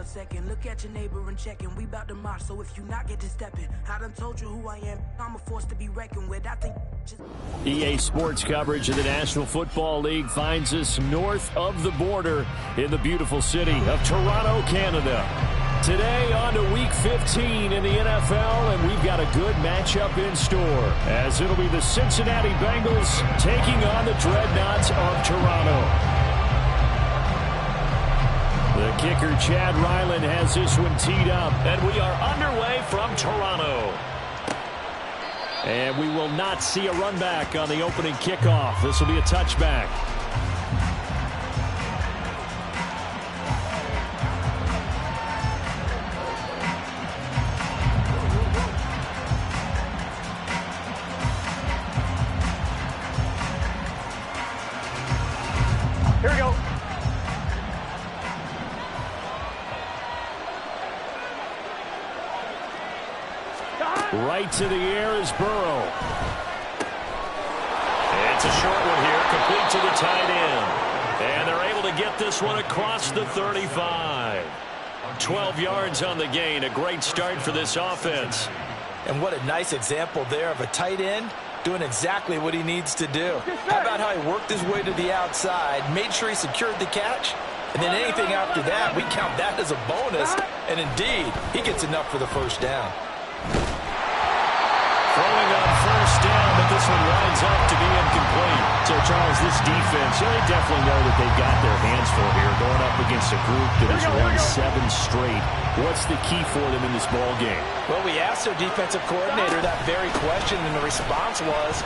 a second. Look at your neighbor and check in. We bout to march, so if you not get to stepping, I done told you who I am. I'm a force to be reckoned with. I think EA Sports coverage of the National Football League finds us north of the border in the beautiful city of Toronto, Canada. Today on to Week 15 in the NFL, and we've got a good matchup in store, as it'll be the Cincinnati Bengals taking on the Dreadnoughts of Toronto. The kicker, Chad Ryland, has this one teed up, and we are underway from Toronto. And we will not see a run back on the opening kickoff. This will be a touchback. Here we go. Right to the air is Burrow. It's a short one here, complete to the tight end. And they're able to get this one across the 35. 12 yards on the gain. A great start for this offense. And what a nice example there of a tight end doing exactly what he needs to do. How about how he worked his way to the outside, made sure he secured the catch, and then anything after that, we count that as a bonus. And indeed, he gets enough for the first down. Throwing on first down, but this one winds up to be incomplete. So, Charles, this defense, they definitely know that they've got their hands full here, going up against a group that has won 7 straight. What's the key for them in this ball game? Well, we asked their defensive coordinator that very question, and the response was,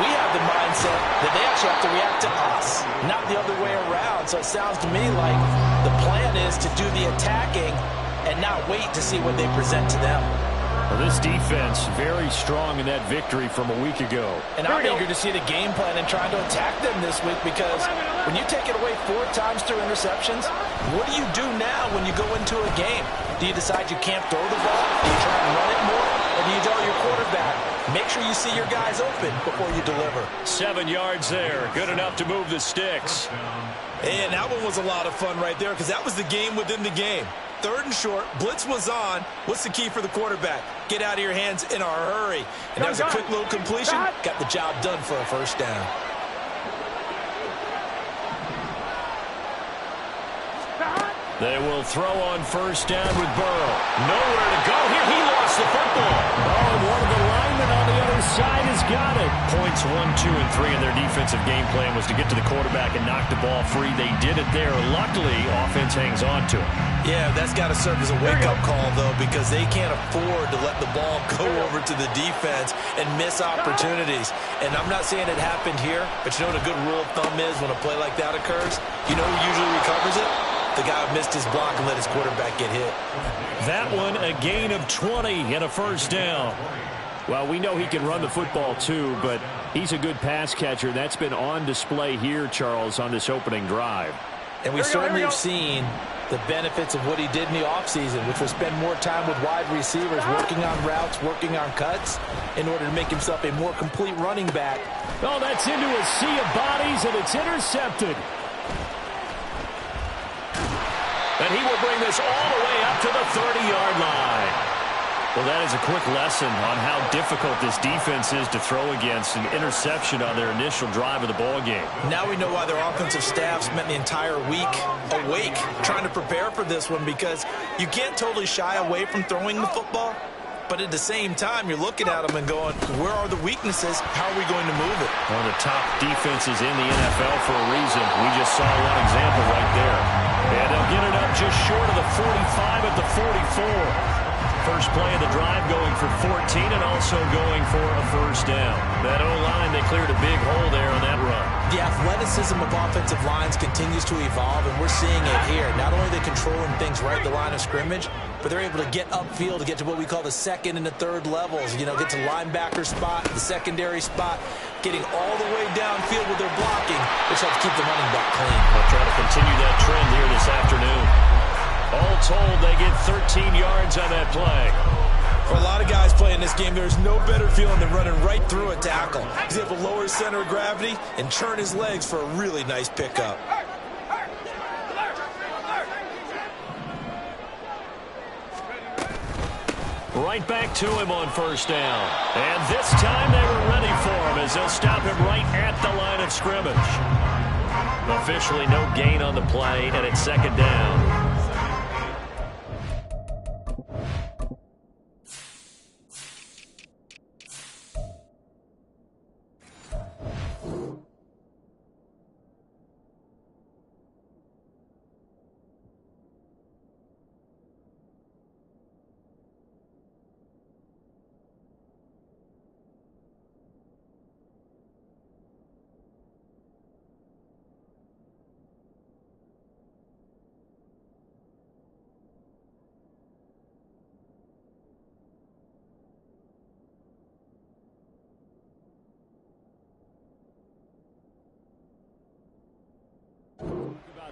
we have the mindset that they actually have to react to us, not the other way around. So it sounds to me like the plan is to do the attacking and not wait to see what they present to them. Well, this defense very strong in that victory from a week ago. And I'm eager to see the game plan and trying to attack them this week, because when you take it away 4 times through interceptions, what do you do now when you go into a game? Do you decide you can't throw the ball? Do you try and run it more? Or do you tell your quarterback, make sure you see your guys open before you deliver? 7 yards there. Good enough to move the sticks. And that one was a lot of fun right there, because that was the game within the game. 3rd and short, blitz was on. What's the key for the quarterback? Get out of your hands in a hurry. And that was a quick little completion. Got the job done for a first down. They will throw on first down with Burrow. Nowhere to go here. He lost the football. Oh, and one of the linemen on the other side has got it. Points 1, 2, and 3 in their defensive game plan was to get to the quarterback and knock the ball free. They did it there. Luckily, offense hangs on to it. Yeah, that's got to serve as a wake-up call, though, because they can't afford to let the ball go over to the defense and miss opportunities. And I'm not saying it happened here, but you know what a good rule of thumb is when a play like that occurs? You know who usually recovers it? The guy who missed his block and let his quarterback get hit. That one, a gain of 20 and a first down. Well, we know he can run the football too, but he's a good pass catcher. That's been on display here, Charles, on this opening drive. And we certainly have seen the benefits of what he did in the offseason, which was spend more time with wide receivers, working on routes, working on cuts, in order to make himself a more complete running back. Oh, that's into a sea of bodies, and it's intercepted. And he will bring this all the way up to the 30-yard line. Well, that is a quick lesson on how difficult this defense is to throw against. An interception on their initial drive of the ball game. Now we know why their offensive staff spent the entire week awake trying to prepare for this one, because you can't totally shy away from throwing the football. But at the same time, you're looking at them and going, where are the weaknesses? How are we going to move it? One of the top defenses in the NFL for a reason. We just saw one example right there. And they'll get it up just short of the 45 at the 44. First play of the drive going for 14 and also going for a first down. That O-line, they cleared a big hole there on that run. The athleticism of offensive lines continues to evolve, and we're seeing it here. Not only are they controlling things right at the line of scrimmage, but they're able to get upfield to get to what we call the 2nd and the 3rd levels. You know, get to linebacker spot, the secondary spot, getting all the way downfield with their blocking, which helps keep the running back clean. They'll try to continue that trend here this afternoon. All told, they get 13 yards on that play. For a lot of guys playing this game, there's no better feeling than running right through a tackle. He's able to lower his center of gravity and turn his legs for a really nice pickup. Right back to him on first down. And this time they were ready for him as they'll stop him right at the line of scrimmage. Officially no gain on the play, and it's second down.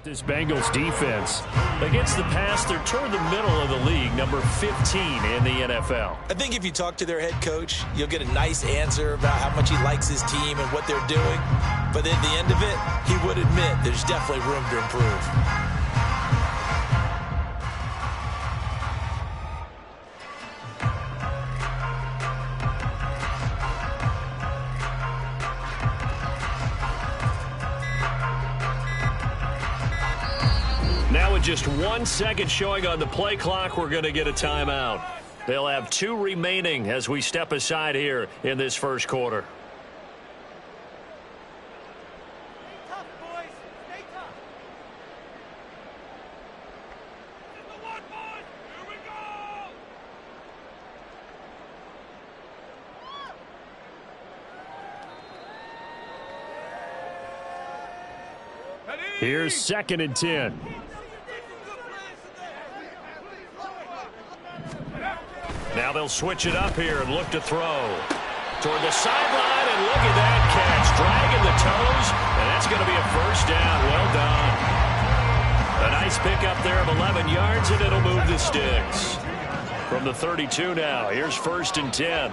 This Bengals defense against the pass, they're toward the middle of the league, number 15 in the NFL. I think if you talk to their head coach, you'll get a nice answer about how much he likes his team and what they're doing. But at the end of it, he would admit there's definitely room to improve. Now with just 1 second showing on the play clock, we're going to get a timeout. They'll have 2 remaining as we step aside here in this first quarter. Stay tough, boys. Stay tough. This is the one, boys. Here we go. Here's 2nd and 10. Now they'll switch it up here and look to throw. Toward the sideline, and look at that catch. Dragging the toes, and that's going to be a first down. Well done. A nice pickup there of 11 yards, and it'll move the sticks. From the 32 now, here's 1st and 10.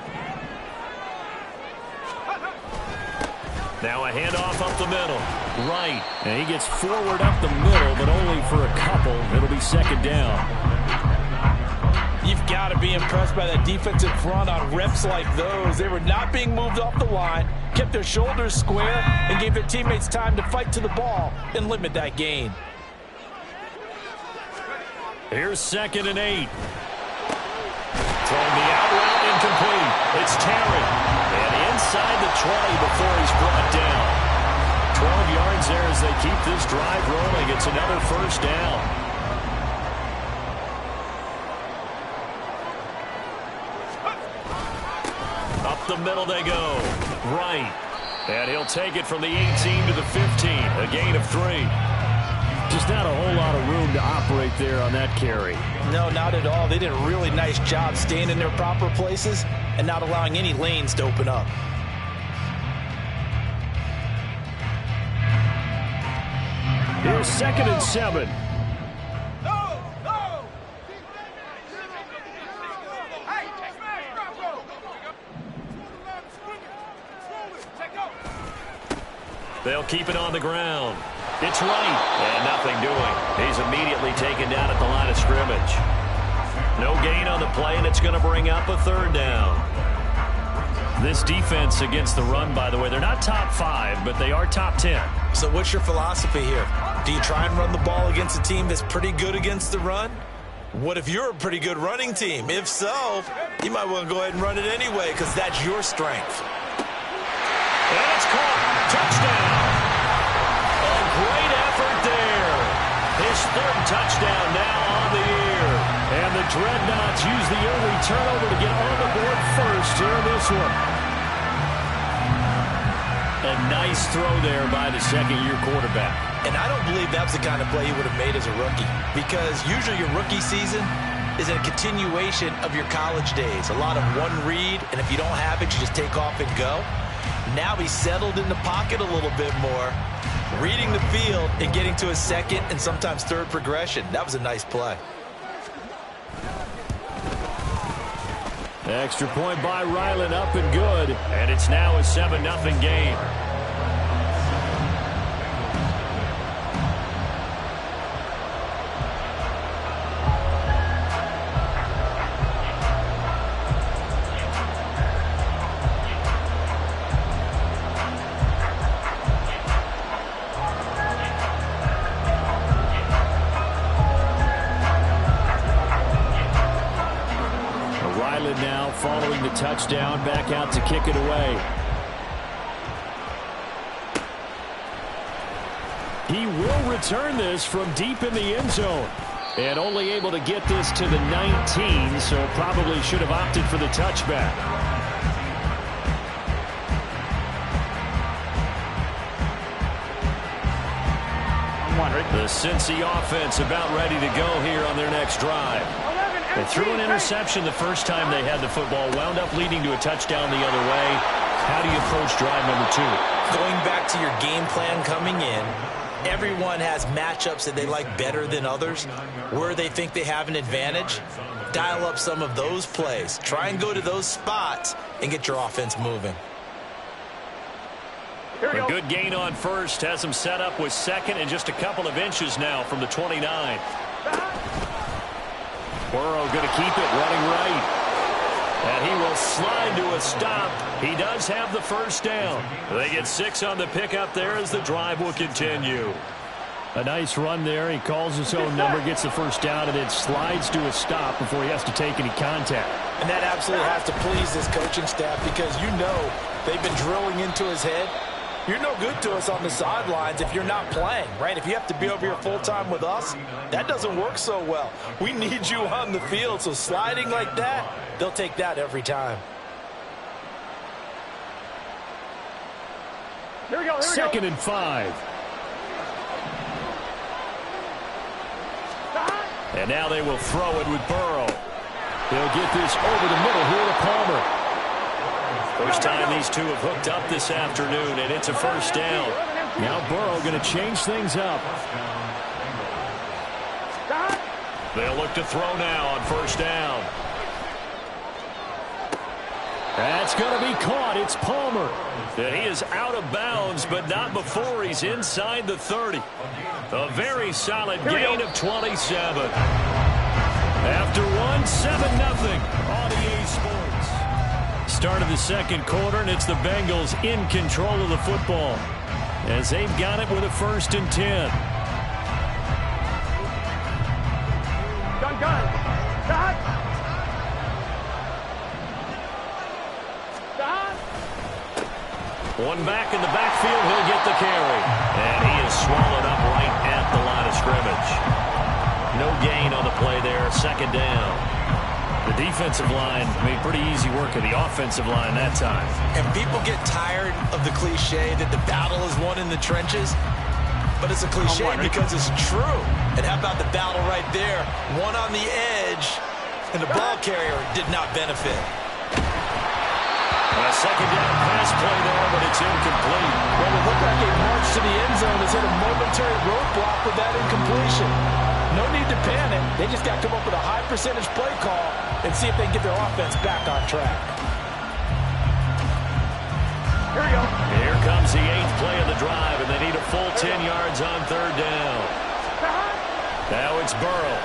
Now a handoff up the middle. Right, and he gets forward up the middle, but only for a couple. It'll be 2nd down. You've got to be impressed by that defensive front on reps like those. They were not being moved off the line, kept their shoulders square, and gave their teammates time to fight to the ball and limit that gain. Here's 2nd and 8. Throwing the out route incomplete. It's Terry. And inside the 20 before he's brought down. 12 yards there as they keep this drive rolling. It's another first down. Up the middle they go. Right. And he'll take it from the 18 to the 15. A gain of 3. Just not a whole lot of room to operate there on that carry. No, not at all. They did a really nice job staying in their proper places and not allowing any lanes to open up. Here's 2nd and 7. They'll keep it on the ground. It's right, and nothing doing. He's immediately taken down at the line of scrimmage. No gain on the play, and it's going to bring up a 3rd down. This defense against the run, by the way, they're not top 5, but they are top 10. So what's your philosophy here? Do you try and run the ball against a team that's pretty good against the run? What if you're a pretty good running team? If so, you might want to go ahead and run it anyway because that's your strength. And it's caught. Touchdown. A great effort there. His 3rd touchdown now on the year. And the Dreadnoughts use the early turnover to get on the board first here in this one. A nice throw there by the 2nd-year quarterback. And I don't believe that's the kind of play he would have made as a rookie because usually your rookie season is a continuation of your college days. A lot of one read, and if you don't have it, you just take off and go. Now he's settled in the pocket a little bit more, reading the field and getting to his 2nd and sometimes 3rd progression. That was a nice play. Extra point by Ryland, up and good. And it's now a 7-0 game. following the touchdown, back out to kick it away. He will return this from deep in the end zone. And only able to get this to the 19, so probably should have opted for the touchback. The Cincy offense about ready to go here on their next drive. They threw an interception the first time they had the football, wound up leading to a touchdown the other way. How do you approach drive number 2? Going back to your game plan coming in, everyone has matchups that they like better than others. Where they think they have an advantage, dial up some of those plays. Try and go to those spots and get your offense moving. A good gain on first has him set up with second and just a couple of inches now from the 29. Burrow going to keep it running right. And he will slide to a stop. He does have the first down. They get 6 on the pickup there as the drive will continue. A nice run there. He calls his own number, gets the first down, and then slides to a stop before he has to take any contact. And that absolutely has to please this coaching staff because you know they've been drilling into his head. You're no good to us on the sidelines if you're not playing, right? If you have to be over here full-time with us, that doesn't work so well. We need you on the field, so sliding like that, they'll take that every time. Here we go. 2nd and 5. And now they will throw it with Burrow. They'll get this over the middle here to Palmer. First time these two have hooked up this afternoon, and it's a first down. Now Burrow going to change things up. They'll look to throw now on first down. That's going to be caught. It's Palmer. And he is out of bounds, but not before he's inside the 30. A very solid gain of 27. After one, 7-0 on EA Sports. Start of the second quarter, and it's the Bengals in control of the football as they've got it with a 1st and 10. Gun. One back in the backfield, he'll get the carry. And he is swallowed up right at the line of scrimmage. No gain on the play there, 2nd down. The defensive line made pretty easy work of the offensive line that time. And people get tired of the cliche that the battle is won in the trenches. But it's a cliche because it's true. And how about the battle right there? One on the edge, and the ball carrier did not benefit. A 2nd down pass play there, but it's incomplete. Well, it looked like a march to the end zone has hit a momentary roadblock with that incompletion. No need to panic. They just got to come up with a high percentage play call and see if they can get their offense back on track. Here we go. Here comes the 8th play of the drive, and they need a full 10 yards on 3rd down. Now it's Burrow.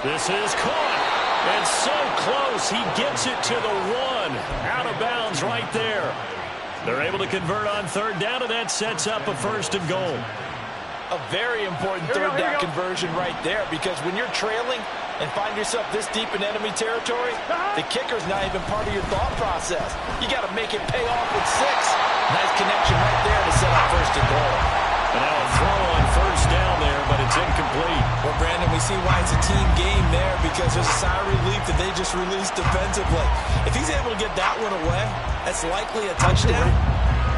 This is caught. And so close, he gets it to the 1. Out of bounds right there. They're able to convert on 3rd down, and that sets up a 1st and goal. A very important 3rd down conversion right there, because when you're trailing and find yourself this deep in enemy territory, the kicker's not even part of your thought process. You got to make it pay off with 6. Nice connection right there to set up 1st and goal. And now a throw on 1st down there, but it's incomplete. Well, Brandon, we see why it's a team game there, because there's a sigh of relief that they just released defensively. If he's able to get that one away, that's likely a touchdown.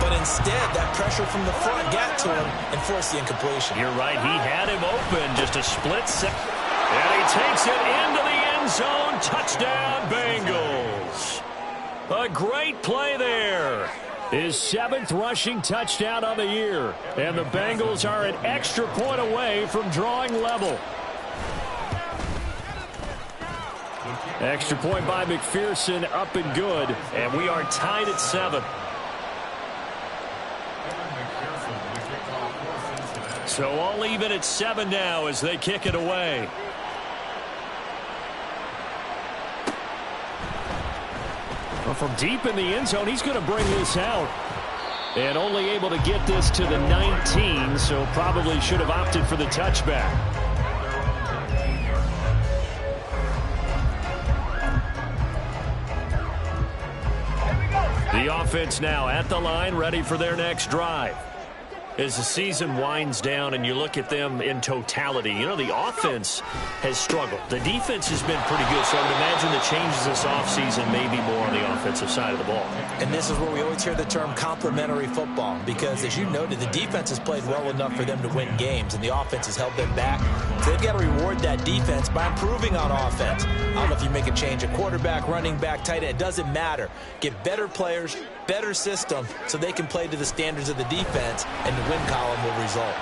But instead, that pressure from the front got to him and forced the incompletion. You're right. He had him open just a split second. And he takes it into the end zone. Touchdown, Bengals. A great play there. His 7th rushing touchdown on the year. And the Bengals are an extra point away from drawing level. Extra point by McPherson, up and good. And we are tied at 7. So all even at 7 now as they kick it away. Well, from deep in the end zone, he's going to bring this out. And only able to get this to the 19, so probably should have opted for the touchback. The offense now at the line, ready for their next drive. As the season winds down and you look at them in totality, you know, the offense has struggled. The defense has been pretty good, so I would imagine the changes this offseason may be more on the offensive side of the ball. And this is where we always hear the term complementary football, because as you noted, the defense has played well enough for them to win games, and the offense has held them back. So they've got to reward that defense by improving on offense. I don't know if you make a change at quarterback, running back, tight end. It doesn't matter. Get better players, better system, so they can play to the standards of the defense, and the win column will result.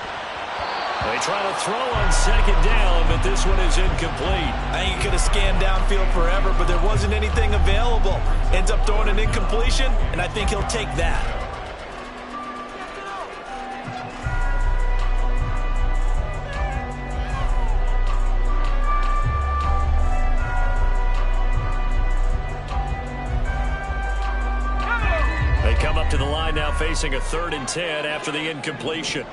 They try to throw on second down, but this one is incomplete. I think he could have scanned downfield forever, but there wasn't anything available. Ends up throwing an incompletion, and I think he'll take that. They come up to the line now facing a 3rd and 10 after the incompletion.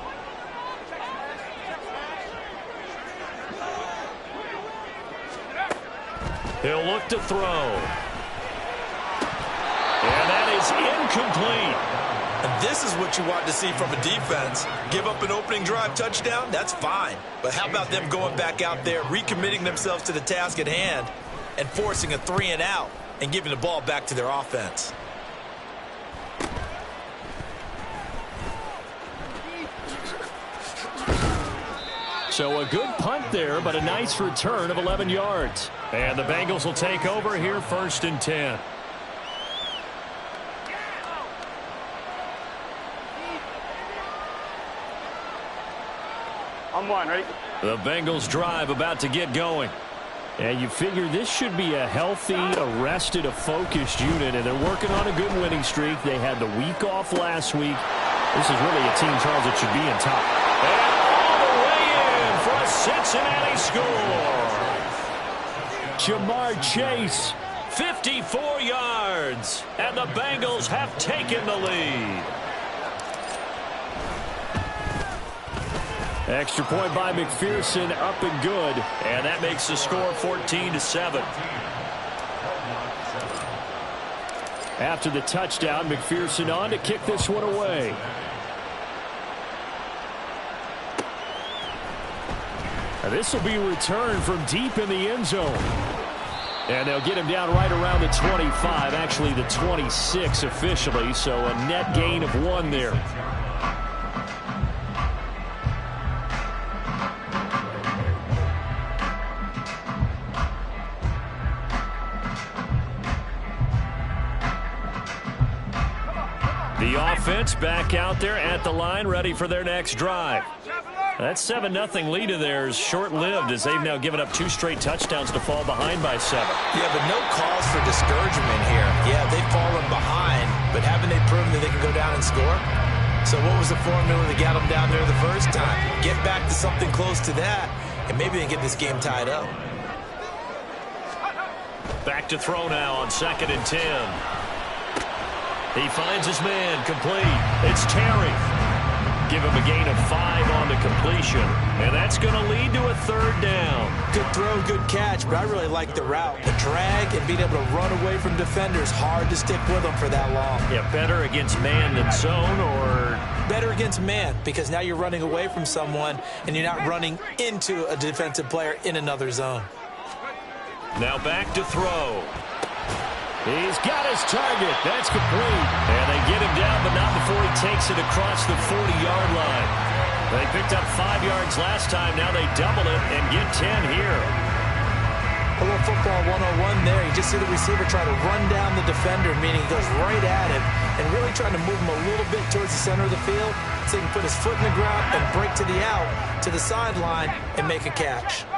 He'll look to throw. And that is incomplete. And this is what you want to see from a defense. Give up an opening drive touchdown, that's fine. But how about them going back out there, recommitting themselves to the task at hand, and forcing a 3 and out, and giving the ball back to their offense. So a good punt there, but a nice return of 11 yards. And the Bengals will take over here 1st and 10. On one, ready? The Bengals drive about to get going. And you figure this should be a healthy, arrested, a focused unit, and they're working on a good winning streak. They had the week off last week. This is really a team, Charles, that should be in top. And all the way in for a Cincinnati score. Jamar Chase, 54 yards, and the Bengals have taken the lead. Extra point by McPherson, up and good, and that makes the score 14-7. After the touchdown, McPherson on to kick this one away. This will be returned from deep in the end zone. And they'll get him down right around the 25, actually the 26 officially, so a net gain of 1 there. The offense back out there at the line, ready for their next drive. That 7-0 lead of theirs short-lived as they've now given up 2 straight touchdowns to fall behind by 7. Yeah, but no cause for discouragement here. Yeah, they've fallen behind, but haven't they proven that they can go down and score? So what was the formula that got them down there the first time? Get back to something close to that, and maybe they can get this game tied up. Back to throw now on 2nd and 10. He finds his man, complete. It's Terry. Give him a gain of 5 on the completion. And that's going to lead to a 3rd down. Good throw, good catch, but I really like the route. The drag and being able to run away from defenders, hard to stick with them for that long. Yeah, better against man than zone, or? Better against man, because now you're running away from someone and you're not running into a defensive player in another zone. Now back to throw. He's got his target. That's complete. And they get him down, but not before he takes it across the 40-yard line. They picked up 5 yards last time. Now they double it and get 10 here. A little football 101 there. You just see the receiver try to run down the defender, meaning he goes right at him and really trying to move him a little bit towards the center of the field so he can put his foot in the ground and break to the out, to the sideline, and make a catch.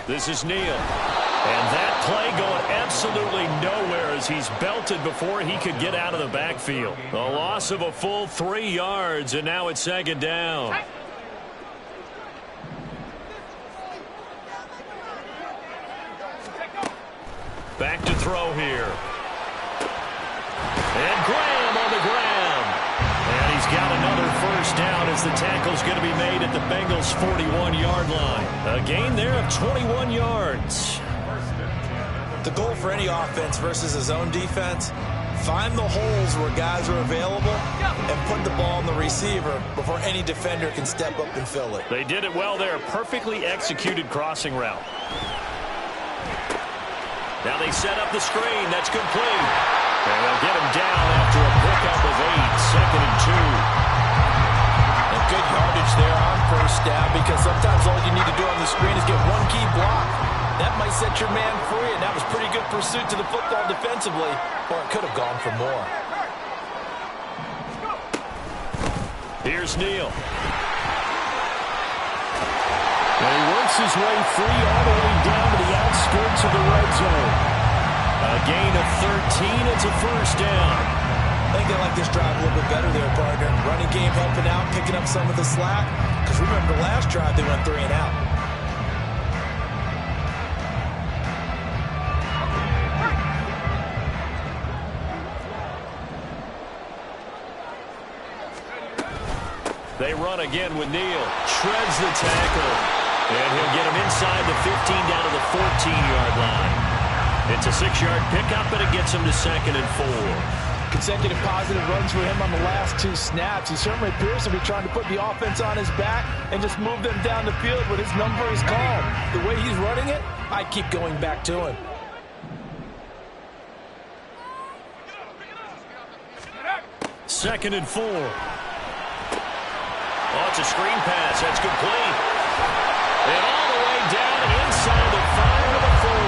This is Neal. And that play going absolutely nowhere as he's belted before he could get out of the backfield. A loss of a full 3 yards, and now it's 2nd down. Back to throw here. And Graham on the ground. And he's got another 1st down as the tackle's going to be made at the Bengals' 41-yard line. A gain there of 21 yards. The goal for any offense versus a zone defense, find the holes where guys are available and put the ball on the receiver before any defender can step up and fill it. They did it well there. Perfectly executed crossing route. Now they set up the screen. That's complete. And they'll get him down after a pickup of 8. 2nd and 2. And good yardage there on first down, because sometimes all you need to do on the screen is get one key block. That might set your man free, and that was pretty good pursuit to the football defensively, or it could have gone for more. Here's Neal. And he works his way free all the way down to the outskirts of the red zone. A gain of 13. It's a first down. I think they like this drive a little bit better there, partner. Running game helping out, picking up some of the slack. Because remember, the last drive they went 3 and out. They run again with Neal. Shreds the tackle. And he'll get him inside the 15 down to the 14-yard line. It's a 6-yard pickup, and it gets him to 2nd and 4. Consecutive positive runs for him on the last 2 snaps. He certainly appears to be trying to put the offense on his back and just move them down the field when his number is called. The way he's running it, I keep going back to him. Second and 4. Oh, it's a screen pass. That's complete. And all the way down inside the 5 to the 4.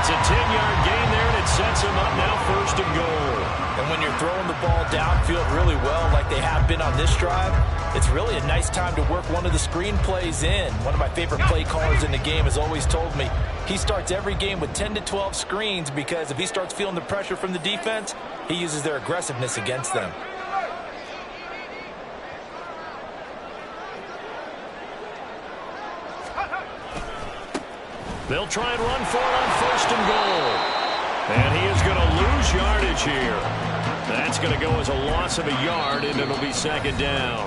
It's a 10-yard gain there, and it sets him up now 1st and goal. And when you're throwing the ball downfield really well like they have been on this drive, it's really a nice time to work one of the screen plays in. One of my favorite play callers in the game has always told me he starts every game with 10 to 12 screens, because if he starts feeling the pressure from the defense, he uses their aggressiveness against them. They'll try and run for it on 1st and goal. And he is going to lose yardage here. That's going to go as a loss of a yard, and it'll be 2nd down.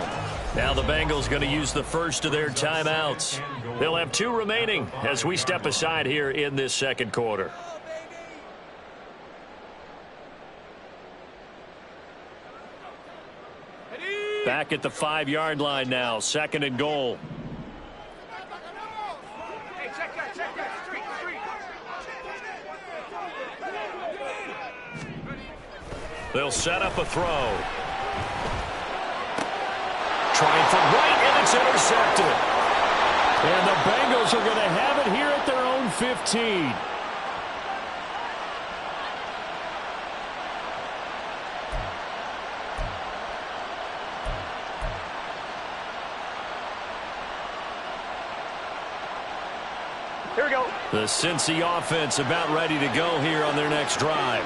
Now the Bengals going to use the first of their timeouts. They'll have 2 remaining as we step aside here in this 2nd quarter. Back at the 5-yard line now, 2nd and goal. They'll set up a throw. Trying for right, and it's intercepted. And the Bengals are going to have it here at their own 15. Here we go. The Cincy offense about ready to go here on their next drive.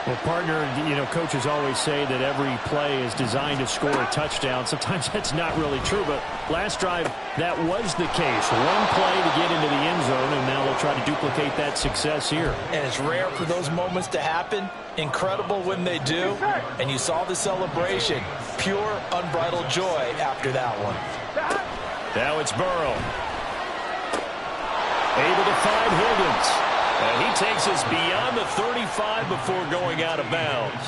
Well, partner, you know, coaches always say that every play is designed to score a touchdown. Sometimes that's not really true, but last drive, that was the case. One play to get into the end zone, and now they'll try to duplicate that success here. And it's rare for those moments to happen. Incredible when they do. And you saw the celebration. Pure, unbridled joy after that one. Now it's Burrow. Able to find Higgins. And he takes us beyond the 35 before going out of bounds.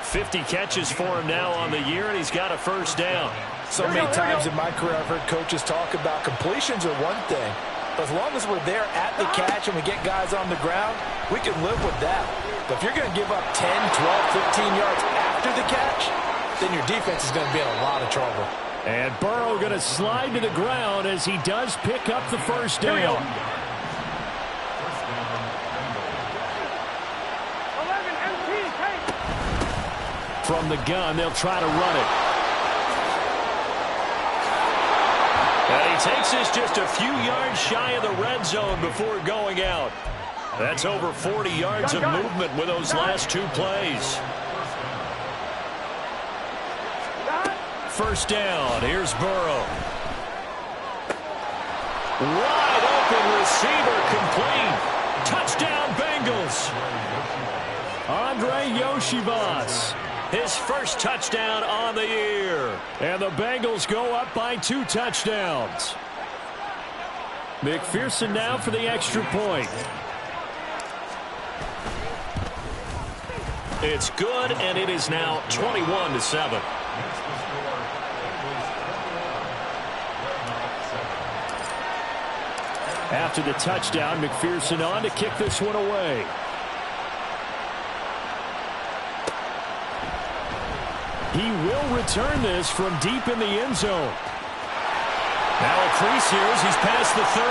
50 catches for him now on the year, and he's got a first down. So many times in my career I've heard coaches talk about completions are one thing. But as long as we're there at the catch and we get guys on the ground, we can live with that. But if you're going to give up 10, 12, 15 yards after the catch, then your defense is going to be in a lot of trouble. And Burrow going to slide to the ground as he does pick up the first down. From the gun, they'll try to run it. And he takes this just a few yards shy of the red zone before going out. That's over 40 yards of movement with those last 2 plays. First down, here's Burrow. Wide open receiver complete. Touchdown Bengals. Andre Yoshivas. His first touchdown on the year. And the Bengals go up by 2 touchdowns. McPherson now for the extra point. It's good, and it is now 21-7. After the touchdown, McPherson on to kick this one away. He will return this from deep in the end zone. Now a crease here as he's past the 30.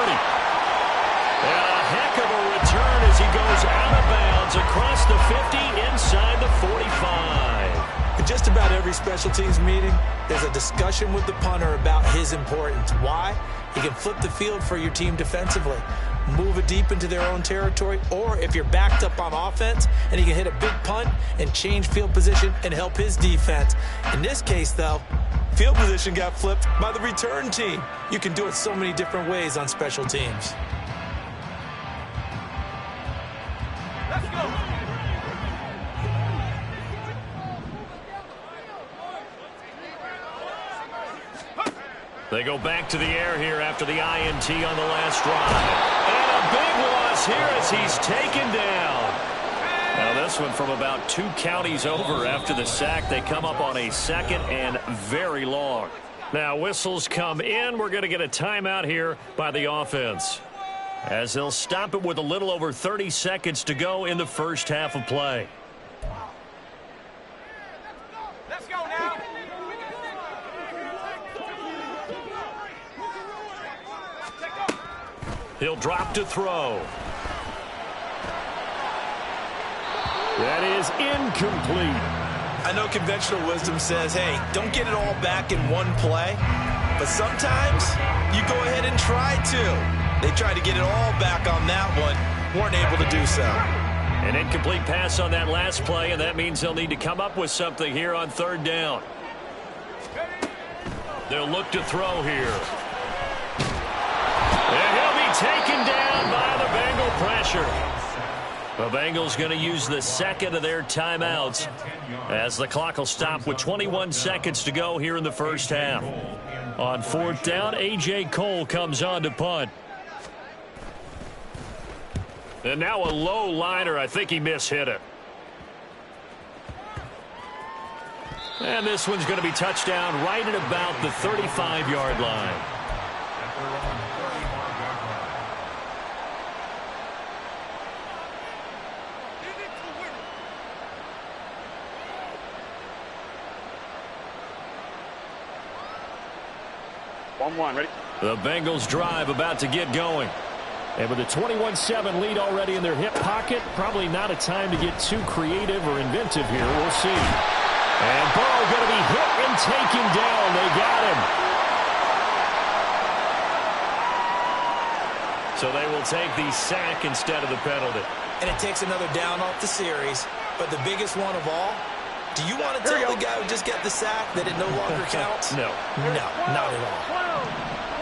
And a heck of a return as he goes out of bounds across the 50 inside the 45. In just about every special teams meeting, there's a discussion with the punter about his importance. Why? He can flip the field for your team defensively, move it deep into their own territory, or if you're backed up on offense, and he can hit a big punt and change field position and help his defense. In this case, though, field position got flipped by the return team. You can do it so many different ways on special teams. Let's go. They go back to the air here after the INT on the last drive. And a big loss here as he's taken down. Now this one from about 2 counties over after the sack. They come up on a second and very long. Now whistles come in. We're going to get a timeout here by the offense, as they'll stop it with a little over 30 seconds to go in the first half of play. Let's go now. He'll drop to throw. That is incomplete. I know conventional wisdom says, hey, don't get it all back in one play. But sometimes you go ahead and try to. They tried to get it all back on that one. Weren't able to do so. An incomplete pass on that last play, and that means they'll need to come up with something here on third down. They'll look to throw here. And he'll be taken down by the Bengal pressure. The Bengals going to use the second of their timeouts as the clock will stop with 21 seconds to go here in the first half. On fourth down, A.J. Cole comes on to punt. And now a low liner. I think he mishit it. And this one's going to be touchdown right at about the 35-yard line. Ready? The Bengals drive about to get going. And with a 21-7 lead already in their hip pocket, probably not a time to get too creative or inventive here. We'll see. And Burrow going to be hit and taken down. They got him. So they will take the sack instead of the penalty. And it takes another down off the series. But the biggest one of all, do you want to tell the guy who just got the sack that it no longer counts? No. No, not at all.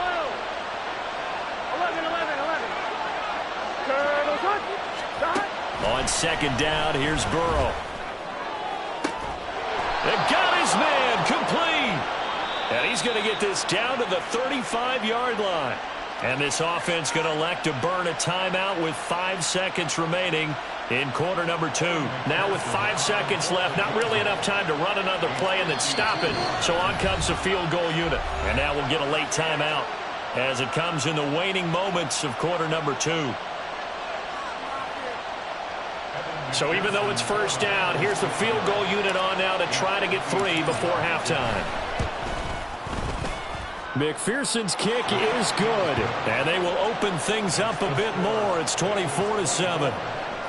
12, 11. On second down, here's Burrow. They got his man complete. And he's going to get this down to the 35-yard line. And this offense going to elect to burn a timeout with 5 seconds remaining in quarter number 2. Now with 5 seconds left, not really enough time to run another play and then stop it. So on comes the field goal unit. And now we'll get a late timeout as it comes in the waning moments of quarter number 2. So even though it's first down, here's the field goal unit on now to try to get 3 before halftime. McPherson's kick is good, and they will open things up a bit more. It's 24-7.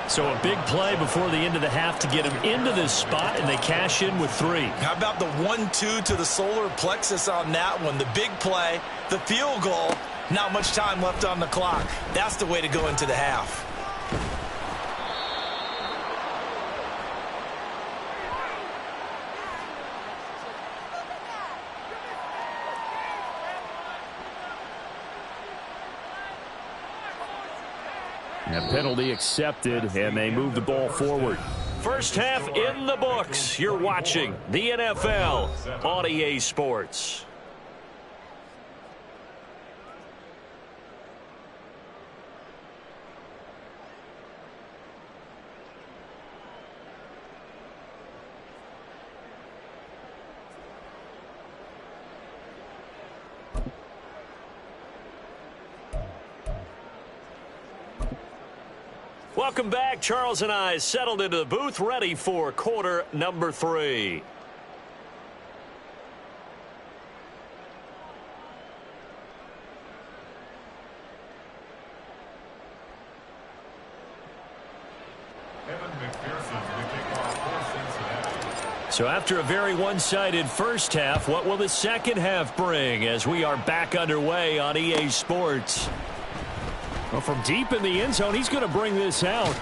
So a big play before the end of the half to get them into this spot, and they cash in with 3. How about the 1-2 to the solar plexus on that one? The big play, the field goal, not much time left on the clock. That's the way to go into the half. And penalty accepted, and they move the ball forward. First half in the books. You're watching the NFL on EA Sports. Welcome back. Charles and I settled into the booth, ready for quarter number 3. So after a very one-sided first half, what will the second half bring as we are back underway on EA Sports? Well, from deep in the end zone, he's going to bring this out.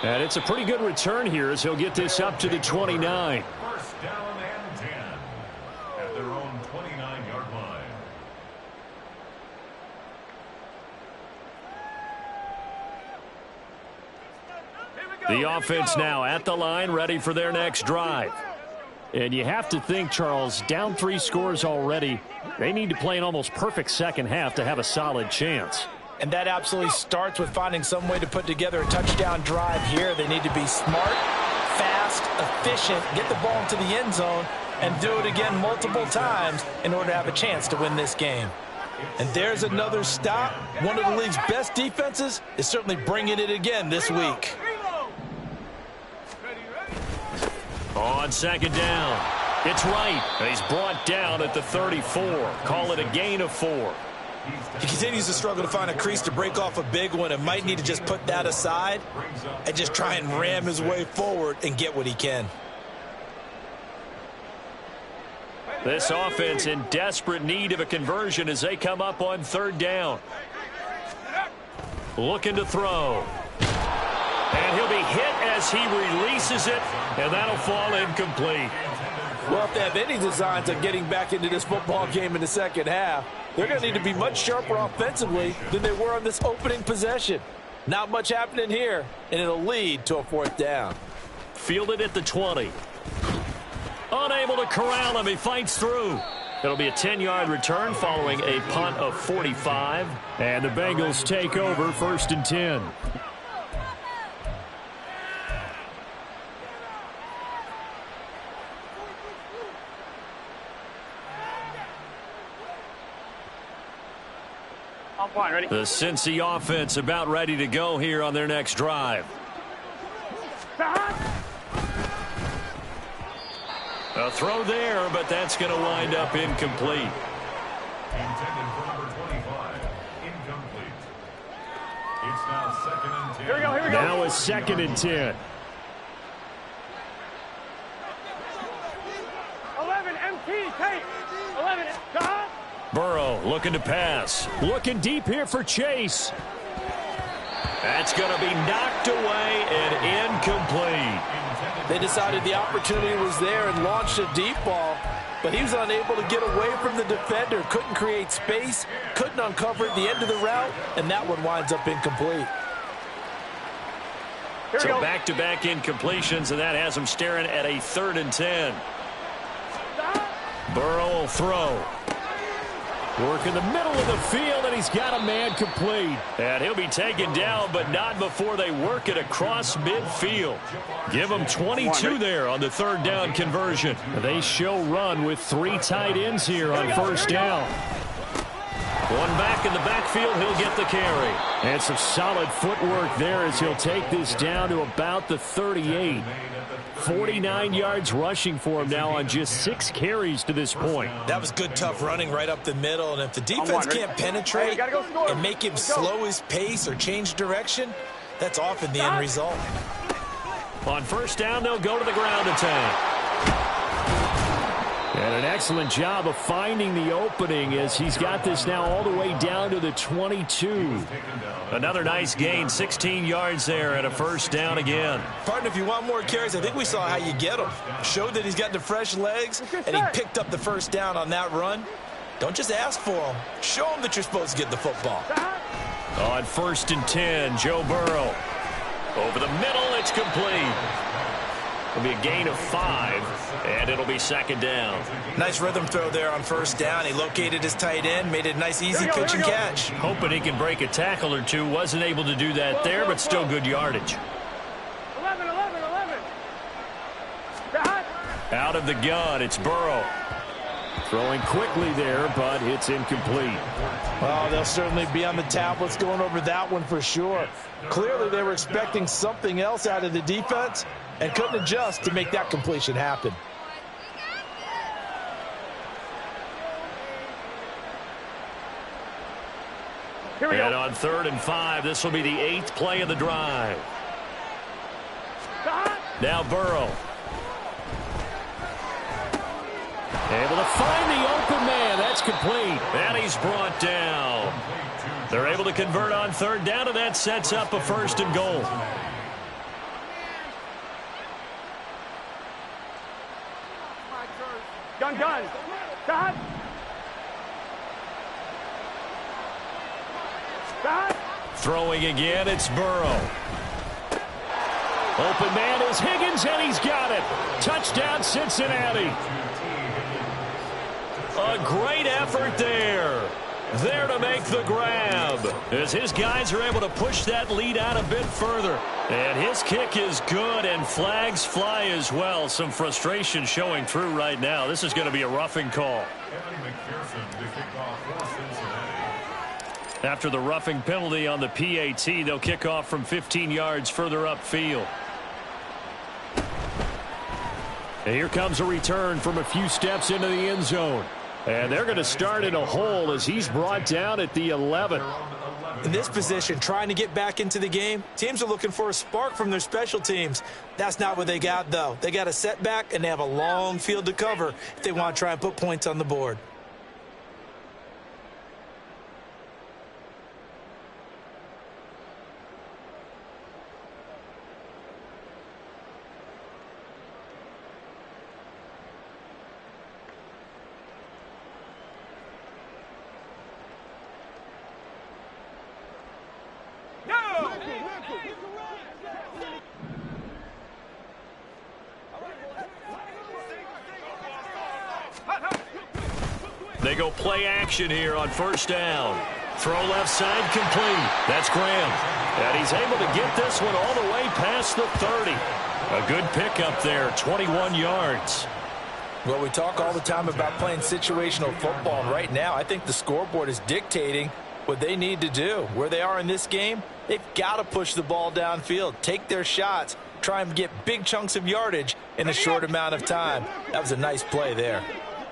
And it's a pretty good return here as he'll get this up to the 29. First down and 10 at their own 29-yard line. The offense now at the line, ready for their next drive. And you have to think, Charles, down 3 scores already. They need to play an almost perfect second half to have a solid chance. And that absolutely starts with finding some way to put together a touchdown drive here. They need to be smart, fast, efficient, get the ball into the end zone, and do it again multiple times in order to have a chance to win this game. And there's another stop. One of the league's best defenses is certainly bringing it again this week. On second down, it's right. He's brought down at the 34. Call it a gain of 4. He continues to struggle to find a crease to break off a big one and might need to just put that aside and just try and ram his way forward and get what he can. This offense in desperate need of a conversion as they come up on third down. Looking to throw. And he'll be hit as he releases it, and that'll fall incomplete. Well, if they have any designs of getting back into this football game in the second half, they're going to need to be much sharper offensively than they were on this opening possession. Not much happening here, and it'll lead to a 4th down. Fielded at the 20. Unable to corral him. He fights through. It'll be a 10-yard return following a punt of 45. And the Bengals take over 1st and 10. Ready? The Cincy offense about ready to go here on their next drive. A throw there, but that's going to wind up incomplete. Intended for number 25. Incomplete. It's now 2nd and 10. Here we go. Now a 2nd and 10. 11, MT, tape. 11, stop. Burrow looking to pass. Looking deep here for Chase. That's going to be knocked away and incomplete. They decided the opportunity was there and launched a deep ball, but he was unable to get away from the defender, couldn't create space, couldn't uncover at the end of the route, and that one winds up incomplete. So back-to-back incompletions, and that has him staring at a 3rd and 10. Burrow will throw. Work in the middle of the field, and he's got a man complete. And he'll be taken down, but not before they work it across midfield. Give him 22 there on the 3rd down conversion. They show run with 3 tight ends here on 1st down. One back in the backfield, he'll get the carry. And some solid footwork there as he'll take this down to about the 38. 49 yards rushing for him now on just 6 carries to this point. That was good, tough running right up the middle, and if the defense can't penetrate and make him slow his pace or change direction, that's often the end result. On 1st down, they'll go to the ground attack. And an excellent job of finding the opening as he's got this now all the way down to the 22. Another nice gain, 16 yards there and a 1st down again. Partner, if you want more carries, I think we saw how you get them. Showed that he's got the fresh legs, and he picked up the 1st down on that run. Don't just ask for them. Show them that you're supposed to get the football. On 1st and 10, Joe Burrow. Over the middle, it's complete. It'll be a gain of 5, and it'll be 2nd down. Nice rhythm throw there on 1st down. He located his tight end, made it a nice, easy pitch and catch. Hoping he can break a tackle or two. Wasn't able to do that there, but still good yardage. 11. Out of the gun, it's Burrow. Throwing quickly there, but it's incomplete. Well, they'll certainly be on the tablets going over that one for sure. Clearly, they were expecting something else out of the defense and couldn't adjust to make that completion happen. Here we go. And on 3rd and 5, this will be the 8th play of the drive. Now Burrow. Able to find the open man. That's complete. And he's brought down. They're able to convert on 3rd down, and that sets up a 1st and goal. Gun. Cut. Throwing again, it's Burrow. Open man is Higgins, and he's got it. Touchdown, Cincinnati. A great effort there. There to make the grab, as his guys are able to push that lead out a bit further. And his kick is good, and flags fly as well. Some frustration showing through right now. This is going to be a roughing call. After the roughing penalty on the PAT, they'll kick off from 15 yards further upfield. And here comes a return from a few steps into the end zone. And they're going to start in a hole as he's brought down at the 11. In this position, trying to get back into the game, teams are looking for a spark from their special teams. That's not what they got, though. They got a setback, and they have a long field to cover if they want to try and put points on the board. They go play action here on 1st down. Throw left side complete. That's Graham. And he's able to get this one all the way past the 30. A good pickup there, 21 yards. Well, we talk all the time about playing situational football, and right now I think the scoreboard is dictating what they need to do. Where they are in this game, they've got to push the ball downfield, take their shots, try and get big chunks of yardage in a short amount of time. That was a nice play there.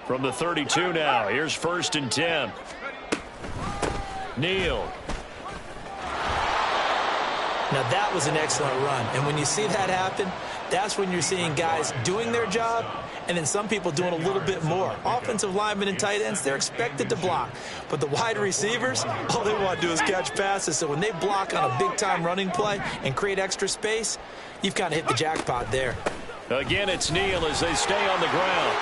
From the 32 now, here's 1st and 10. Neal. Now that was an excellent run, and when you see that happen, that's when you're seeing guys doing their job and then some people doing a little bit more. Offensive linemen and tight ends, they're expected to block. But the wide receivers, all they want to do is catch passes. So when they block on a big-time running play and create extra space, you've kind of hit the jackpot there. Again, it's Neal as they stay on the ground.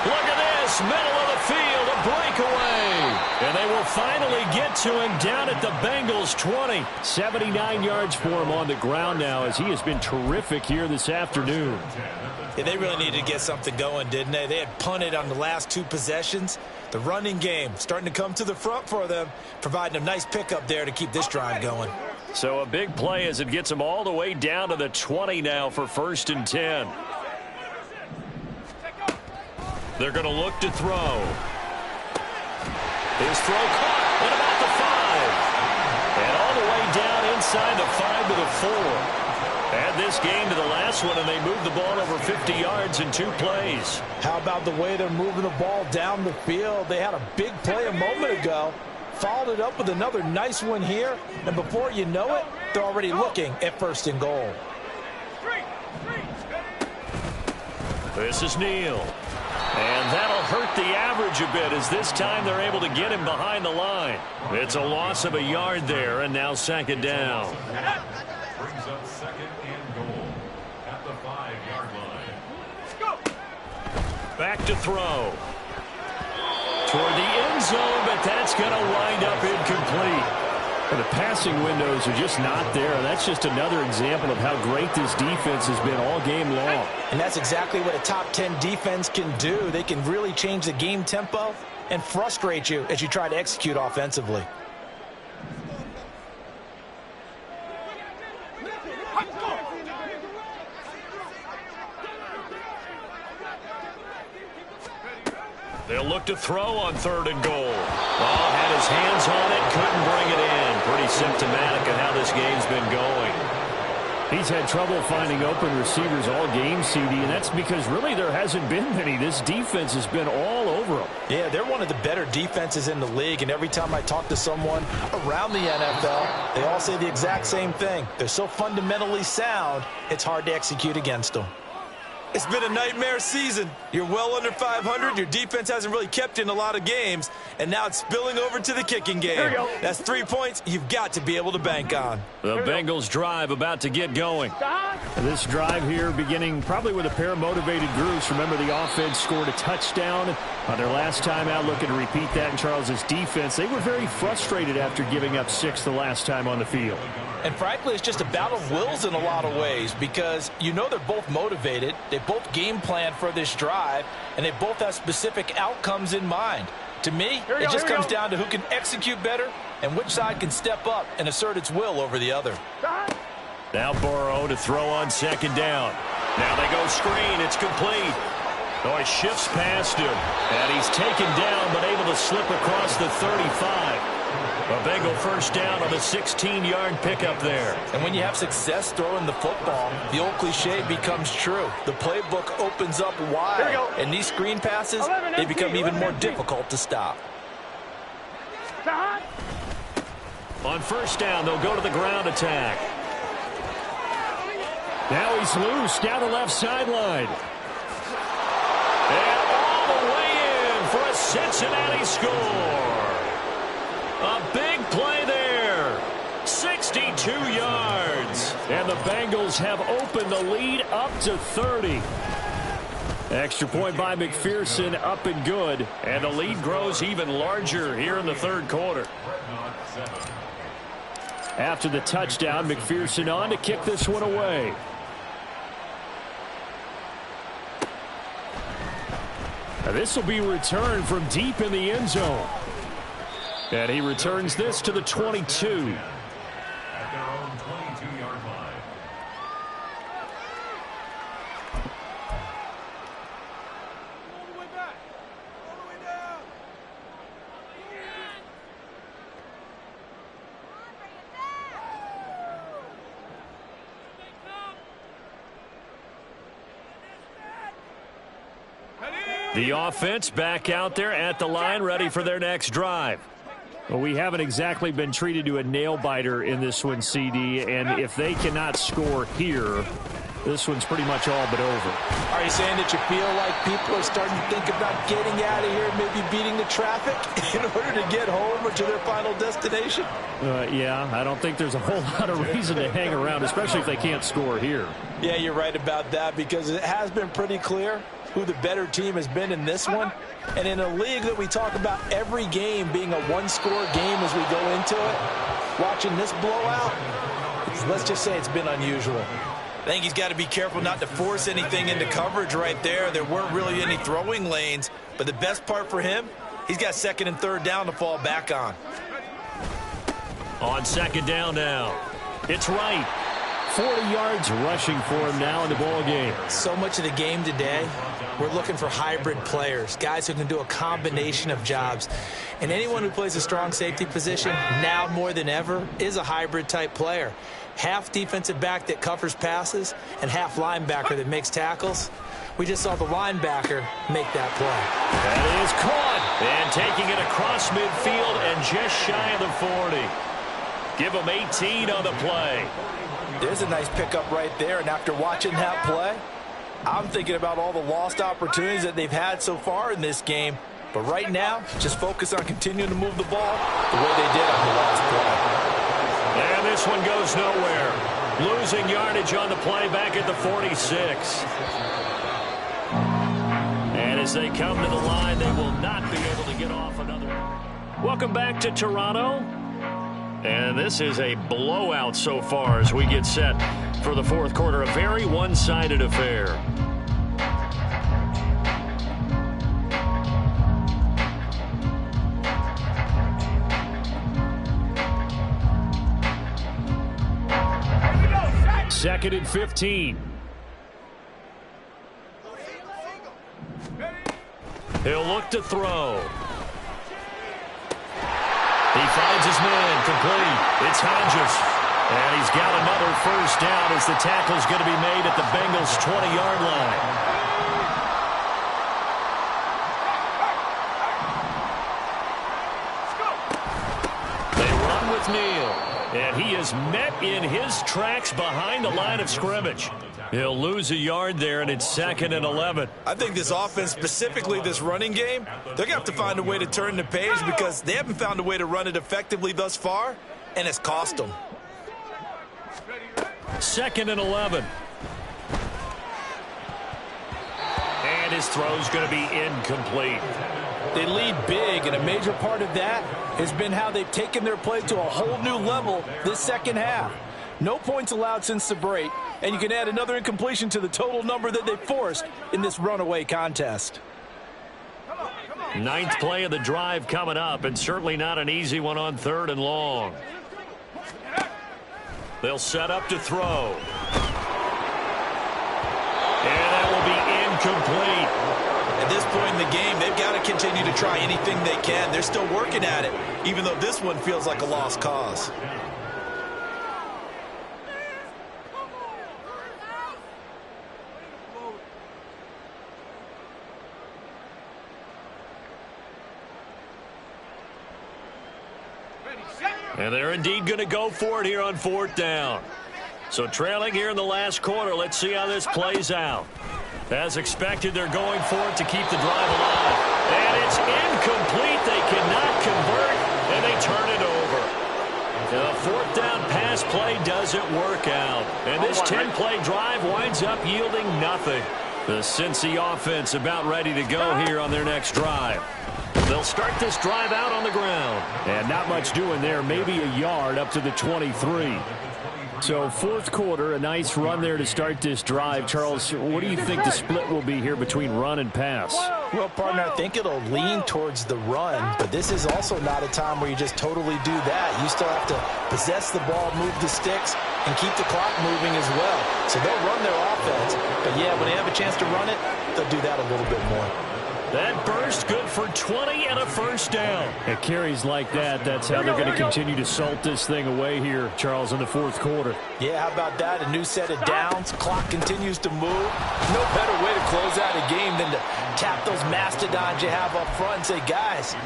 Look at this, middle of the field, a breakaway. And they will finally get to him down at the Bengals 20. 79 yards for him on the ground now as he has been terrific here this afternoon. Yeah, they really needed to get something going, didn't they? They had punted on the last 2 possessions. The running game starting to come to the front for them, providing a nice pickup there to keep this drive going. So a big play as it gets them all the way down to the 20 now for 1st and 10. They're going to look to throw. His throw caught at about the 5. And all the way down inside the 5 to the 4. Add this game to the last one, and they moved the ball over 50 yards in 2 plays. How about the way they're moving the ball down the field? They had a big play a moment ago, followed it up with another nice one here, and before you know it, they're already looking at 1st and goal. This is Neal. And that'll hurt the average a bit as this time they're able to get him behind the line. It's a loss of a yard there, and now 2nd down. Brings up 2nd and goal at the 5-yard line. Back to throw. Toward the end zone, but that's going to wind up incomplete. And the passing windows are just not there. That's just another example of how great this defense has been all game long. And that's exactly what a top 10 defense can do. They can really change the game tempo and frustrate you as you try to execute offensively. They'll look to throw on 3rd and goal. Oh, had his hands on it, couldn't bring it in. Pretty symptomatic of how this game's been going. He's had trouble finding open receivers all game, CD, and that's because really there hasn't been many. This defense has been all over him. Yeah, they're one of the better defenses in the league, and every time I talk to someone around the NFL, they all say the exact same thing. They're so fundamentally sound, it's hard to execute against them. It's been a nightmare season. You're well under 500. Your defense hasn't really kept you in a lot of games, and now it's spilling over to the kicking game. That's 3 points you've got to be able to bank on. The Bengals drive about to get going. This drive here beginning probably with a pair of motivated groups. Remember, the offense scored a touchdown on their last time out, looking to repeat that in Charles's defense. They were very frustrated after giving up 6 the last time on the field. And frankly, it's just a battle of wills in a lot of ways because you know they're both motivated. They both game plan for this drive, and they both have specific outcomes in mind. To me, it just comes down to who can execute better and which side can step up and assert its will over the other. Now Burrow to throw on 2nd down. Now they go screen. It's complete. Oh, he shifts past him, and he's taken down but able to slip across the 35. A Bengal 1st down on the 16-yard pickup there. And when you have success throwing the football, the old cliche becomes true. The playbook opens up wide, and these screen passes, they become even more difficult to stop. On 1st down, they'll go to the ground attack. Now he's loose down the left sideline. And all the way in for a Cincinnati score. A big play there. 62 yards. And the Bengals have opened the lead up to 30. Extra point by McPherson, up and good. And the lead grows even larger here in the 3rd quarter. After the touchdown, McPherson on to kick this one away. Now this will be returned from deep in the end zone. And he returns this to the 22. At their own 22-yard line. All the way back. All the way down. The offense back out there at the line, ready for their next drive. Well, we haven't exactly been treated to a nail-biter in this one, CD, and if they cannot score here, this one's pretty much all but over. Are you saying that you feel like people are starting to think about getting out of here, maybe beating the traffic in order to get home or to their final destination? Yeah, I don't think there's a whole lot of reason to hang around, especially if they can't score here. Yeah, you're right about that because it has been pretty clear who the better team has been in this one. And in a league that we talk about every game being a one-score game as we go into it, watching this blowout, let's just say it's been unusual. I think he's got to be careful not to force anything into coverage right there. There weren't really any throwing lanes, but the best part for him, he's got 2nd and 3rd down to fall back on. On 2nd down now. It's right. 40 yards rushing for him now in the ball game. So much of the game today, we're looking for hybrid players, guys who can do a combination of jobs. And anyone who plays a strong safety position, now more than ever, is a hybrid type player. Half defensive back that covers passes and half linebacker that makes tackles. We just saw the linebacker make that play. That is caught. And taking it across midfield and just shy of the 40. Give him 18 on the play. There's a nice pickup right there, and after watching that play, I'm thinking about all the lost opportunities that they've had so far in this game. But right now, just focus on continuing to move the ball the way they did on the last play. And this one goes nowhere. Losing yardage on the play back at the 46. And as they come to the line, they will not be able to get off another. Welcome back to Toronto. And this is a blowout so far as we get set for the 4th quarter. A very one-sided affair. Second and 15. He'll look to throw. He finds his man complete. It's Hodges. And he's got another first down as the tackle's going to be made at the Bengals' 20-yard line. They run with Neal. And he is met in his tracks behind the line of scrimmage. He'll lose a yard there, and it's 2nd and 11. I think this offense, specifically this running game, they're going to have to find a way to turn the page because they haven't found a way to run it effectively thus far, and it's cost them. 2nd and 11. And his throw's going to be incomplete. They lead big, and a major part of that has been how they've taken their play to a whole new level this second half. No points allowed since the break, and you can add another incompletion to the total number that they forced in this runaway contest. 9th play of the drive coming up, and certainly not an easy one on 3rd and long. They'll set up to throw. And that will be incomplete. At this point in the game, they've got to continue to try anything they can. They're still working at it, even though this one feels like a lost cause. And they're indeed going to go for it here on 4th down. So trailing here in the last quarter, let's see how this plays out. As expected, they're going for it to keep the drive alive. And it's incomplete. They cannot convert, and they turn it over. The 4th down pass play doesn't work out. And this 10-play drive winds up yielding nothing. The Cincy offense about ready to go here on their next drive. They'll start this drive out on the ground. And not much doing there. Maybe a yard up to the 23. So 4th quarter, a nice run there to start this drive. Charles, what do you think the split will be here between run and pass? Well, partner, I think it'll lean towards the run, but this is also not a time where you just totally do that. You still have to possess the ball, move the sticks, and keep the clock moving as well. So they'll run their offense, but yeah, when they have a chance to run it, they'll do that a little bit more. That burst good for 20 and a first down. It carries like that. That's how they're going to continue to salt this thing away here, Charles, in the 4th quarter. Yeah, how about that? A new set of downs. Clock continues to move. No better way to close out a game than to tap those mastodons you have up front and say, guys,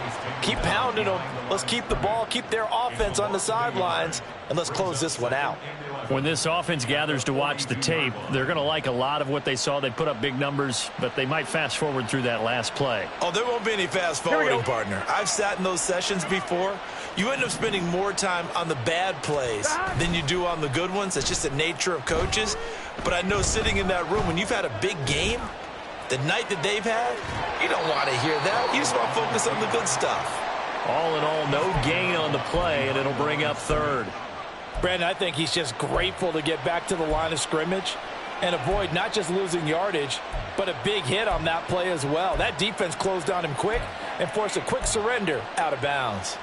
keep pounding them. Let's keep the ball, keep their offense on the sidelines, and let's close this one out. When this offense gathers to watch the tape, they're going to like a lot of what they saw. They put up big numbers, but they might fast forward through that last play. Oh, there won't be any fast forwarding, partner. I've sat in those sessions before. You end up spending more time on the bad plays than you do on the good ones. It's just the nature of coaches. But I know sitting in that room, when you've had a big game, the night that they've had, you don't want to hear that. You just want to focus on the good stuff. All in all, no gain on the play, and it'll bring up 3rd. Brandon, I think he's just grateful to get back to the line of scrimmage and avoid not just losing yardage, but a big hit on that play as well. That defense closed on him quick and forced a quick surrender out of bounds.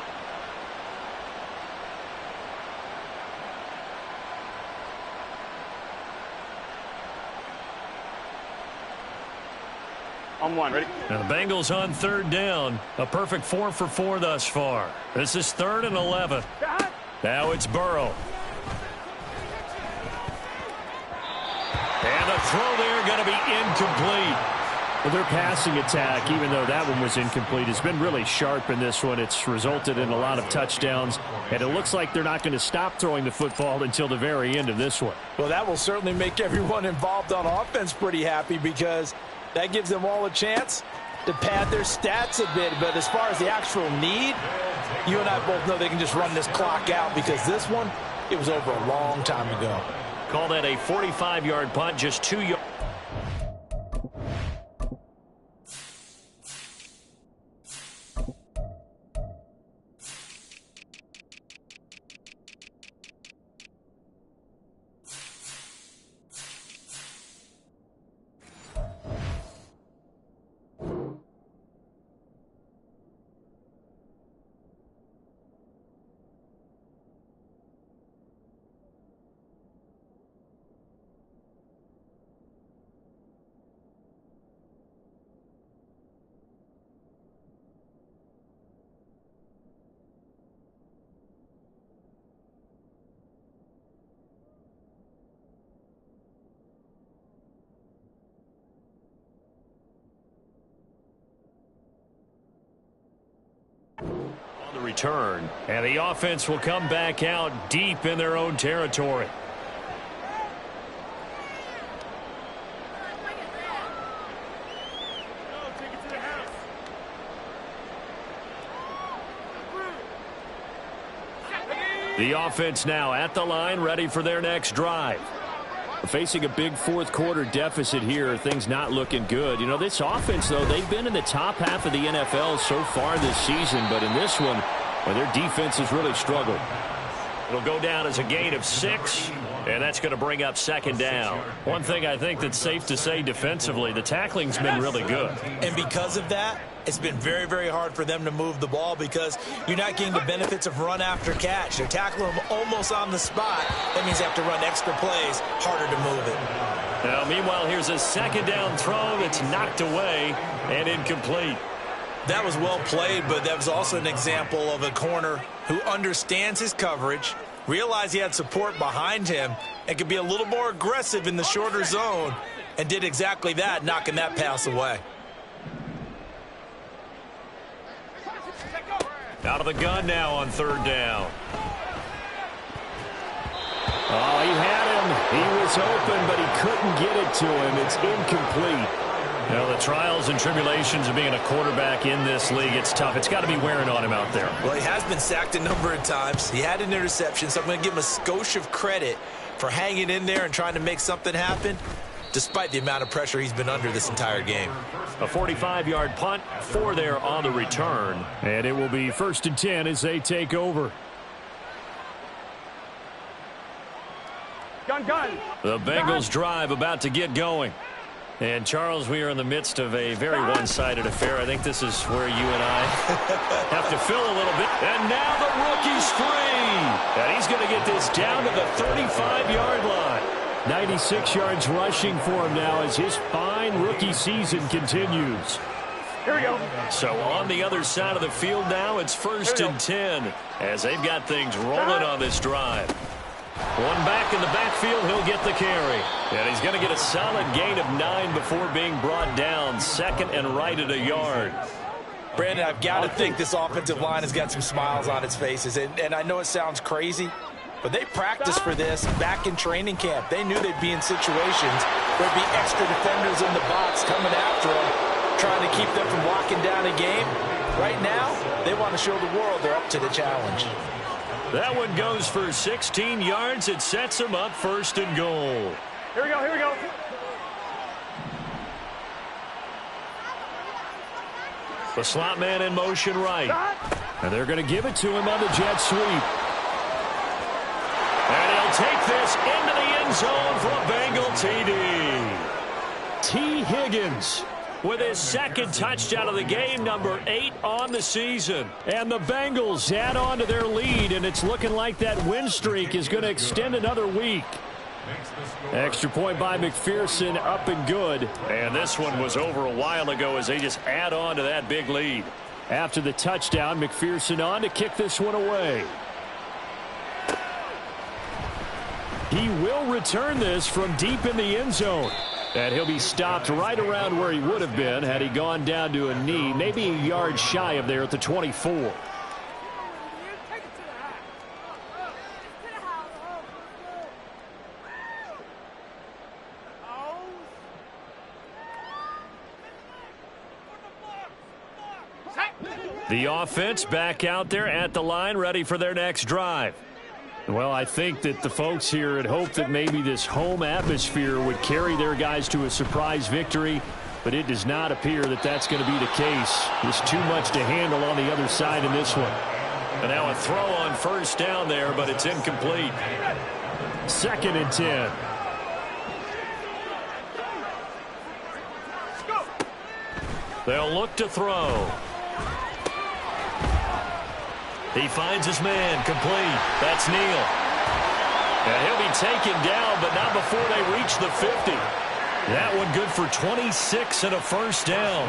On 1, ready? Now the Bengals on 3rd down. A perfect 4 for 4 thus far. This is 3rd and 11. Now it's Burrow. And the throw there going to be incomplete. Well, their passing attack, even though that one was incomplete, has been really sharp in this one. It's resulted in a lot of touchdowns, and it looks like they're not going to stop throwing the football until the very end of this one. Well, that will certainly make everyone involved on offense pretty happy because that gives them all a chance to pad their stats a bit. But as far as the actual need, you and I both know they can just run this clock out because this one, it was over a long time ago. Call that a 45-yard punt, just 2 yards. return. And the offense will come back out deep in their own territory. The offense now at the line, ready for their next drive. Facing a big fourth quarter deficit here, things not looking good. You know, this offense, though, they've been in the top half of the NFL so far this season, but in this one, well, their defense has really struggled. It'll go down as a gain of 6, and that's going to bring up second down. One thing I think that's safe to say defensively, the tackling's been really good. And because of that, it's been very, very hard for them to move the ball because you're not getting the benefits of run after catch. They're tackling them almost on the spot. That means they have to run extra plays, harder to move it. Now, meanwhile, here's a second down throw that's knocked away and incomplete. That was well played, but that was also an example of a corner who understands his coverage, realized he had support behind him, and could be a little more aggressive in the shorter zone, and did exactly that, knocking that pass away. Out of the gun now on third down. Oh, he had him. He was open, but he couldn't get it to him. It's incomplete. Now, the trials and tribulations of being a quarterback in this league, it's tough. It's got to be wearing on him out there. Well, he has been sacked a number of times. He had an interception, so I'm going to give him a skosh of credit for hanging in there and trying to make something happen, despite the amount of pressure he's been under this entire game. A 45-yard punt, 4 there on the return. And it will be 1st and 10 as they take over. Gun. The Bengals drive about to get going. And, Charles, we are in the midst of a very one-sided affair. I think this is where you and I have to fill a little bit. And now the rookie's free. And he's going to get this down to the 35-yard line. 96 yards rushing for him now as his fine rookie season continues. Here we go. So on the other side of the field now, it's 1st and 10 as they've got things rolling on this drive. One back in the backfield, he'll get the carry. And he's going to get a solid gain of 9 before being brought down. 2nd and right at a yard. Brandon, I've got to think this offensive line has got some smiles on its faces. And I know it sounds crazy, but they practiced for this back in training camp. They knew they'd be in situations where there'd be extra defenders in the box coming after them, trying to keep them from locking down a game. Right now, they want to show the world they're up to the challenge. That one goes for 16 yards. It sets them up 1st and goal. Here we go. The slot man in motion right. And they're going to give it to him on the jet sweep. And he'll take this into the end zone for a Bengal TD. T. Higgins with his 2nd touchdown of the game, number 8 on the season. And the Bengals add on to their lead, and it's looking like that win streak is going to extend another week. Extra point by McPherson, up and good. And this one was over a while ago as they just add on to that big lead. After the touchdown, McPherson on to kick this one away. He will return this from deep in the end zone. And he'll be stopped right around where he would have been had he gone down to a knee, maybe a yard shy of there at the 24. The offense back out there at the line, ready for their next drive. Well, I think that the folks here had hoped that maybe this home atmosphere would carry their guys to a surprise victory, but it does not appear that that's going to be the case. There's too much to handle on the other side in this one. And now a throw on 1st down there, but it's incomplete. 2nd and 10. They'll look to throw. He finds his man, complete. That's Neal. And he'll be taken down, but not before they reach the 50. That one good for 26 and a 1st down.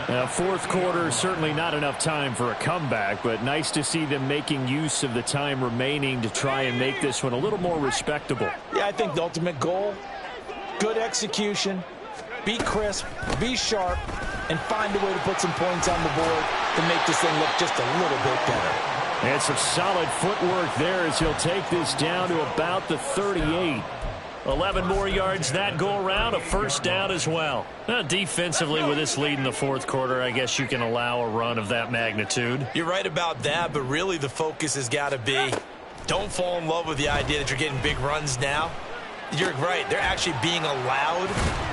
Now, 4th quarter, certainly not enough time for a comeback, but nice to see them making use of the time remaining to try and make this one a little more respectable. Yeah, I think the ultimate goal, good execution, be crisp, be sharp, and find a way to put some points on the board to make this thing look just a little bit better. And some solid footwork there as he'll take this down to about the 38. 11 more yards that go around, a first down as well. Defensively, with this lead in the fourth quarter, I guess you can allow a run of that magnitude. You're right about that, but really the focus has got to be don't fall in love with the idea that you're getting big runs now. You're right. They're actually being allowed.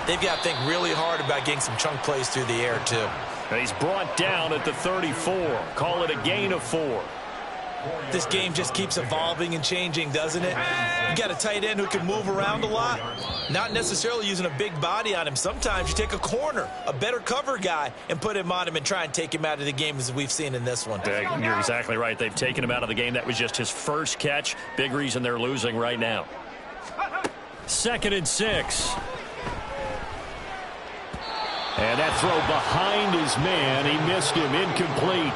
They've got to think really hard about getting some chunk plays through the air, too. And he's brought down at the 34. Call it a gain of 4. This game just keeps evolving and changing, doesn't it? You got a tight end who can move around a lot, not necessarily using a big body on him. Sometimes you take a corner, a better cover guy, and put him on him and try and take him out of the game, as we've seen in this one. You're exactly right. They've taken him out of the game. That was just his first catch. Big reason they're losing right now. 2nd and 6. And that throw behind his man. He missed him. Incomplete.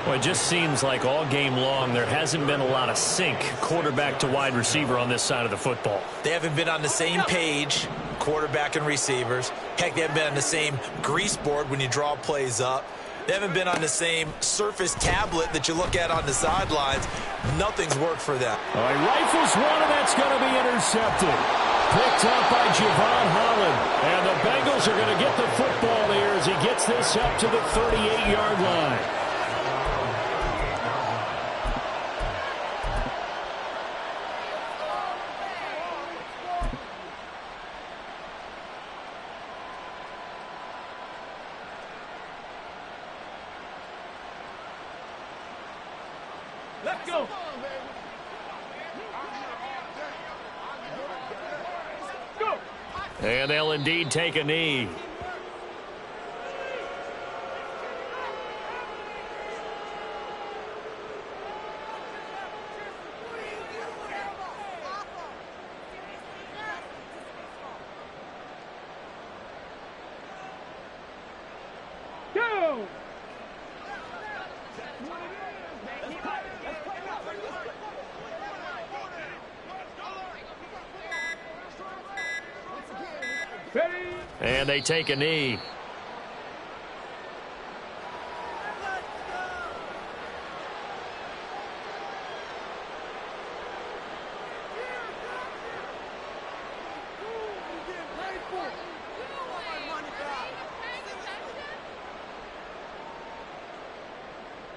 Well, it just seems like all game long there hasn't been a lot of sync quarterback to wide receiver on this side of the football. They haven't been on the same page, quarterback and receivers. Heck, they haven't been on the same grease board when you draw plays up. They haven't been on the same Surface tablet that you look at on the sidelines. Nothing's worked for them. All right, rifles one, and that's going to be intercepted. Picked up by Javon Holland. And the Bengals are going to get the football here as he gets this up to the 38-yard line. Let's go. Go. And they'll indeed take a knee. Go. Ready. And they take a knee.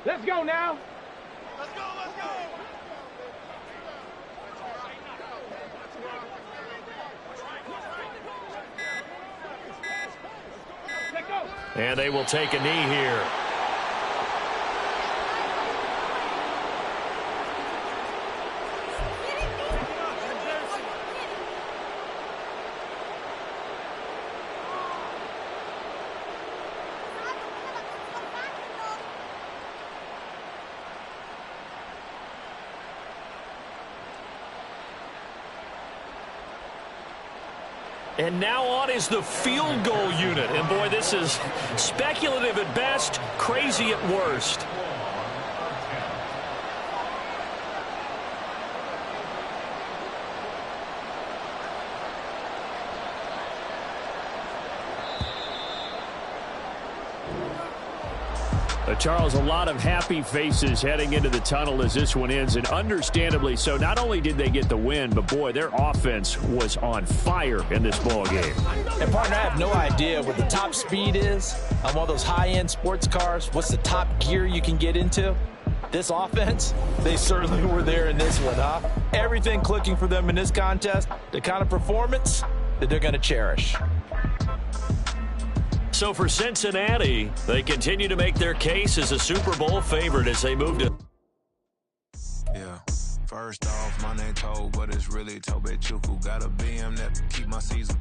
Let's go now. Let's go, let's go. And they will take a knee here. And now on is the field goal unit. And boy, this is speculative at best, crazy at worst. Charles, a lot of happy faces heading into the tunnel as this one ends, and understandably so. Not only did they get the win, but boy, their offense was on fire in this ball game. And partner, I have no idea what the top speed is on one of those high-end sports cars. What's the top gear you can get into? This offense, they certainly were there in this one, huh? Everything clicking for them in this contest, the kind of performance that they're going to cherish. So for Cincinnati, they continue to make their case as a Super Bowl favorite as they move to... Yeah, first off, my name Toe, but it's really Tobe Chuku. Got a BM that keep my season.